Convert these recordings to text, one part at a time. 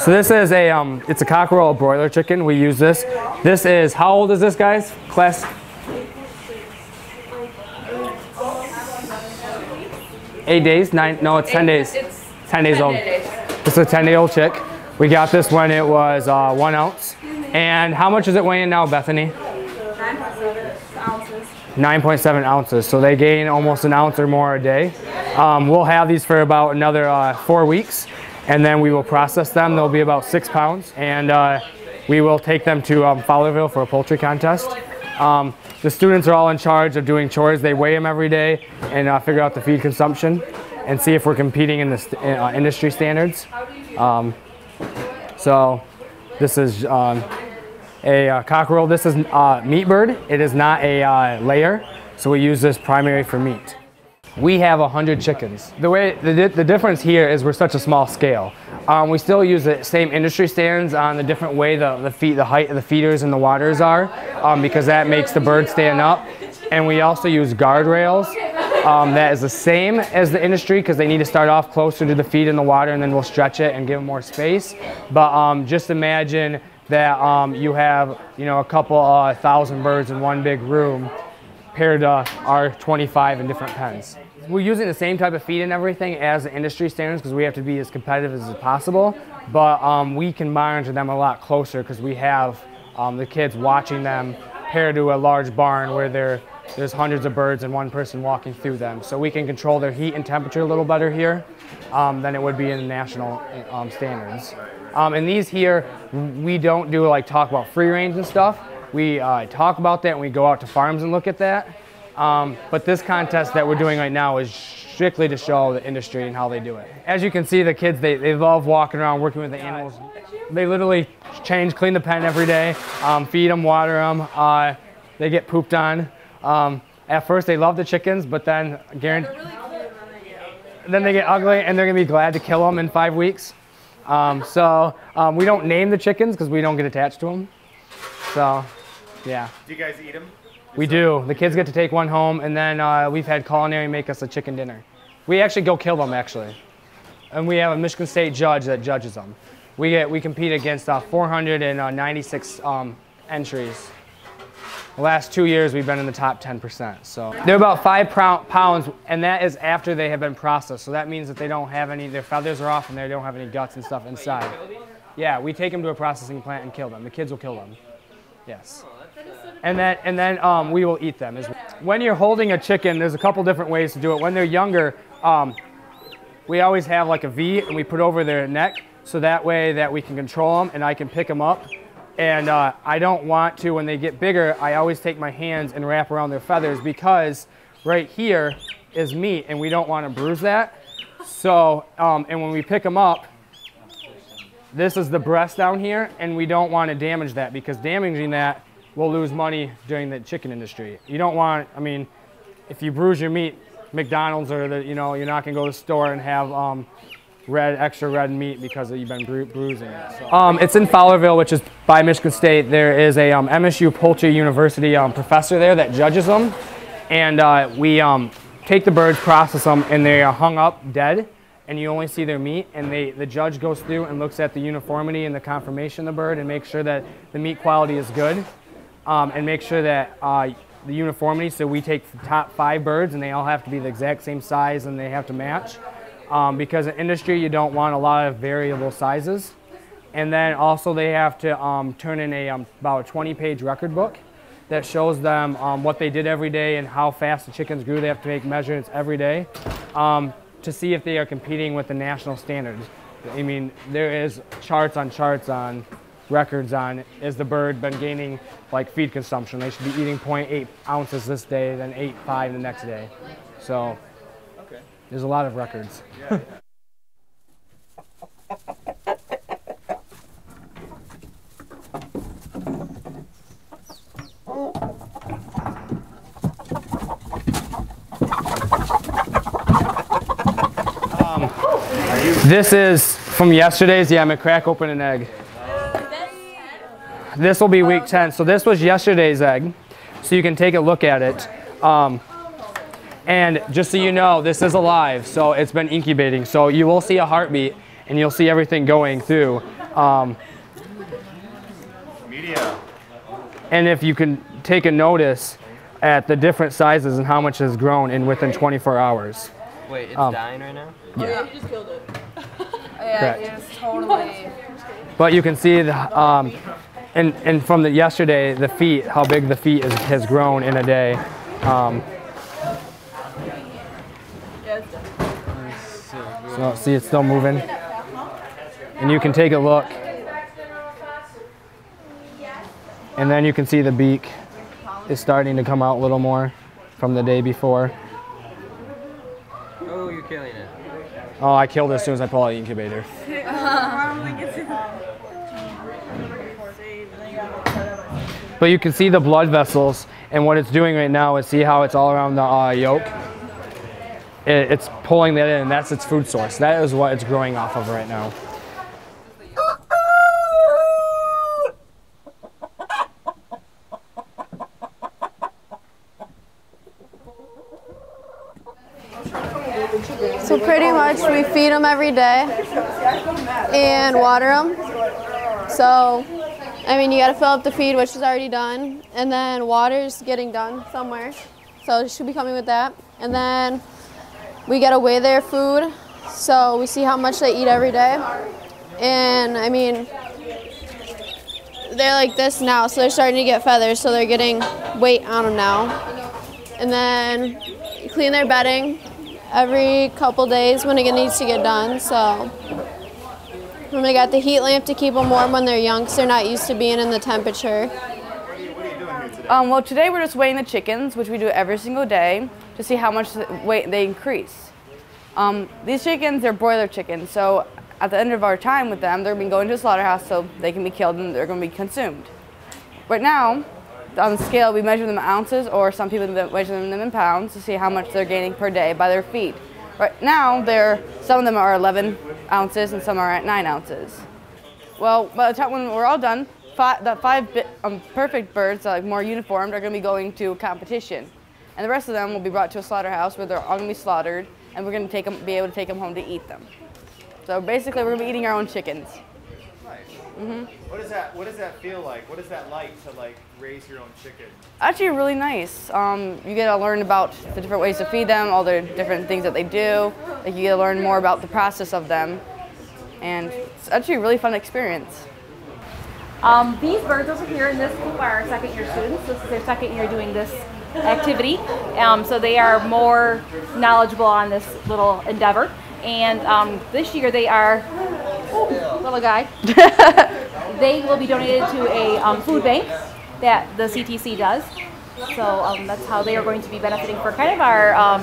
So this is a, it's a cockerel broiler chicken. We use this. This is, how old is this, guys? Class? 8 days? 9? No, it's 10 days. It's 10 days old. This is a 10-day-old chick. We got this when it was 1 ounce. And how much is it weighing now, Bethany? 9.7 ounces. 9.7 ounces. So they gain almost an ounce or more a day. We'll have these for about another 4 weeks. And then we will process them. They'll be about 6 pounds. And we will take them to Fowlerville for a poultry contest. The students are all in charge of doing chores. They weigh them every day and figure out the feed consumption and see if we're competing in the industry standards. So this is a cockerel. This is meat bird. It is not a layer, so we use this primary for meat. We have 100 chickens. The difference here is we're such a small scale. We still use the same industry standards on the different way the height of the feeders and the waters are, because that makes the bird stand up. And we also use guardrails. That is the same as the industry because they need to start off closer to the feed and the water, and then we'll stretch it and give them more space. But just imagine that you have a couple thousand birds in one big room paired to our 25 in different pens. We're using the same type of feed and everything as the industry standards because we have to be as competitive as possible, but we can monitor them a lot closer because we have the kids watching them paired to a large barn where there's hundreds of birds and one person walking through them. So we can control their heat and temperature a little better here than it would be in the national standards. And these here, we don't do talk about free range and stuff. We talk about that and we go out to farms and look at that. But this contest that we're doing right now is strictly to show the industry and how they do it. As you can see, the kids, they love walking around, working with the animals. They literally clean the pen every day, feed them, water them. They get pooped on. At first, they love the chickens, but then they get ugly, and they're gonna be glad to kill them in 5 weeks. We don't name the chickens because we don't get attached to them. So, yeah. Do you guys eat them? We do. The kids get to take one home, and then we've had culinary make us a chicken dinner. We actually go kill them, actually. And we have a Michigan State judge that judges them. We compete against 496 entries. The last 2 years, we've been in the top 10%. So they're about 5 pounds, and that is after they have been processed. So that means that they don't have any, their feathers are off, and they don't have any guts and stuff inside. Yeah, we take them to a processing plant and kill them. The kids will kill them. Yes. And then we will eat them. When you're holding a chicken, there's a couple different ways to do it. When they're younger, we always have a V, and we put over their neck, so that way that we can control them, and I can pick them up. And I don't want to, when they get bigger, I always take my hands and wrap around their feathers because right here is meat, and we don't want to bruise that. So, and when we pick them up, this is the breast down here, and we don't want to damage that because damaging that, we'll lose money during the chicken industry. You don't want, if you bruise your meat, McDonald's or you're not gonna go to the store and have extra red meat because you've been bruising it. So. It's in Fowlerville, which is by Michigan State. There is a MSU Poultry University professor there that judges them, and we take the birds, process them, and they are hung up dead, and you only see their meat. And the judge goes through and looks at the uniformity and the conformation of the bird and makes sure that the meat quality is good. And make sure that the uniformity, so we take the top 5 birds and they all have to be the exact same size and they have to match. Because in industry you don't want a lot of variable sizes. And then also they have to turn in about a 20-page record book that shows them what they did every day and how fast the chickens grew. They have to make measurements every day to see if they are competing with the national standards. There is charts on records on, is the bird been gaining feed consumption? They should be eating 0.8 ounces this day, then 8.5 the next day. So there's a lot of records. Yeah. This is from yesterday's. Yeah, I'm gonna crack open an egg. This will be week 10. So this was yesterday's egg. So you can take a look at it. And just so you know, this is alive. So it's been incubating. So you will see a heartbeat and you'll see everything going through. Media. And if you can take a notice at the different sizes and how much has grown within 24 hours. Wait, it's dying right now? Yeah. You just killed it. Correct. It's totally. But you can see the, and from yesterday, the feet, how big the feet has grown in a day. So see, it's still moving. And you can take a look. And then you can see the beak is starting to come out a little more from the day before. Oh, you're killing it. Oh, I killed it as soon as I pulled out the incubator. But you can see the blood vessels, and what it's doing right now is see how it's all around the yolk? It's pulling that in, and that's its food source. That is what it's growing off of right now. So pretty much we feed them every day and water them. So, I mean, you got to fill up the feed, which is already done, and then water's getting done somewhere. So it should be coming with that. And then we got to weigh their food, so we see how much they eat every day. And I mean, they're like this now, so they're starting to get feathers, so they're getting weight on them now. And then clean their bedding every couple days when it needs to get done. So and they got the heat lamp to keep them warm when they're young, because they're not used to being in the temperature. What are you doing here today? Well, today we're just weighing the chickens, which we do every single day, to see how much weight they increase. These chickens are broiler chickens, so at the end of our time with them, they're going to be going to the slaughterhouse so they can be killed and they're going to be consumed. Right now, on the scale, we measure them in ounces, or some people measure them in pounds to see how much they're gaining per day by their feed. Right now, some of them are 11 ounces and some are at 9 ounces. Well, by the time when we're all done, the five perfect birds, like more uniformed, are going to be going to a competition. And the rest of them will be brought to a slaughterhouse where they're all going to be slaughtered, and we're going to be able to take them home to eat them. So basically, we're going to be eating our own chickens. Nice. What does that feel like? What is that like to raise your own chicken? Actually, really nice. You get to learn about the different ways to feed them, all the different things that they do. You get to learn more about the process of them, and it's actually a really fun experience. These birds over here in this group are our second-year students. This is their second year doing this activity, so they are more knowledgeable on this little endeavor. And this year they are, little guy, they will be donated to a food bank that the CTC does. So that's how they are going to be benefiting for kind of our,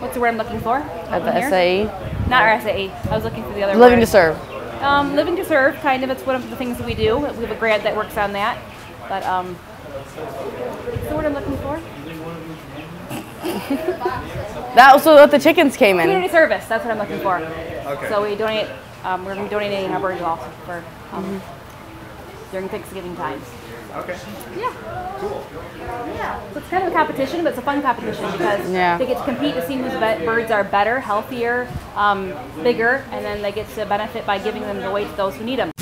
what's the word I'm looking for? At the SAE? Not our SAE. I was looking for the other word. Living to Serve. Living to Serve, kind of. It's one of the things that we do. We have a grant that works on that. But what's the word I'm looking for? That also what the chickens came in. Community service, that's what I'm looking for. Okay. So we donate, we're going to be donating our birds also for during Thanksgiving times. Okay. Yeah. Cool. Yeah. So it's kind of a competition, but it's a fun competition because they get to compete to see whose birds are better, healthier, bigger, and then they get to benefit by giving them the weight to those who need them.